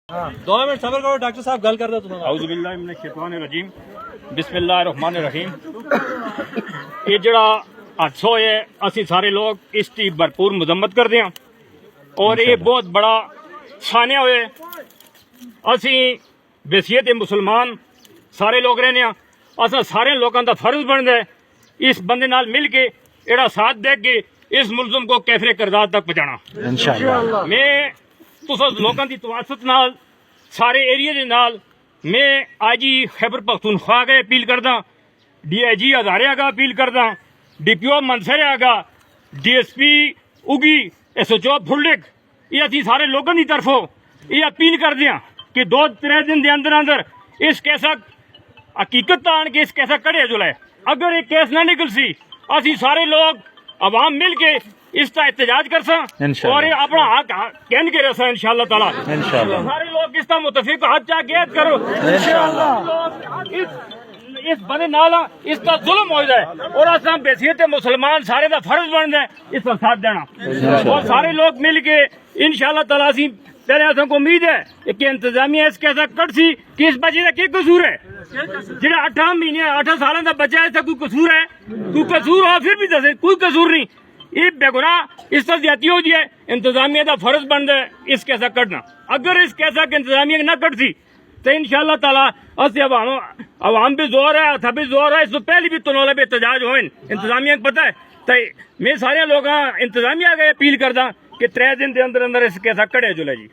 دو minute صبر کرو doctor صاحب گل کر دو تم اعوذ باللہ من الشیطان الرجیم بسم اللہ الرحمن الرحیم یہ جڑا حادثہ ہوئے اسی سارے لوگ اس کی بھرپور مذمت کر دیا اور یہ بہت بڑا سانیہ ہوئے اسی بحیثیت مسلمان سارے لوگ رہنے ہیں اصا سارے لوگوں کا فرض بن ہے اس بندے نال مل کے ایڑا ساتھ دے کے اس ملزم کو کیفر کردار تک پہنچانا انشاءاللہ میں تساں لوگوں کی تواسط نال سارے ایریے دے نال میں آج ہی خیبر پختونخوا کے اپیل کردا ڈی آئی جی ہزاریہ کا اپیل کردا ڈی پی او منسریا کا ڈی ایس پی اگی ایس ایچ او پھلڈک یہ اسی سارے لوگوں کی طرفوں یہ اپیل کر دیا کہ 2-3 دن دے اندر اندر اس کیسا حقیقت آن کے اس کیسا کڑے جلائے اگر یہ کیس نہ نکل سی اسی سارے لوگ عوام مل کے اس کا احتجاج کر سا اور یہ اپنا حق کہن کے رسا انشاءاللہ تعالی سارے لوگ اس کا متفق حد چاہ کے عید کرو اس بنے نالا اس کا ظلم ہو جائے اور اصلا بحیثیت مسلمان سارے دا فرض بن ہے اس کا ساتھ دینا اور سارے لوگ مل کے انشاءاللہ تعالی سی پہلے اصلا کو امید ہے کہ انتظامیہ اس کیسا کٹ سی کہ اس بچے کا کیا قصور ہے جہاں 18 مہینے 18 سالوں کا بچہ ہے اس کا کوئی قصور ہے کوئی قصور ہو پھر بھی دسے کوئی قصور نہیں یہ بے گناہ اس سے زیادتی ہو جائے انتظامیہ کا فرض بن ہے اس کیسا کٹنا اگر اس کیسا کہ انتظامیہ نہ کٹ سی تو انشاءاللہ تعالیٰ اسی عوام بھی زور ہے اتھا بھی زور ہے اس سے پہلے بھی تنولا بھی احتجاج ہوئے انتظامیہ کو پتہ ہے تو میں سارے لوگ انتظامیہ کا اپیل کردا کہ 3 دن دے اندر اندر اس کیسا کڑے جلے جی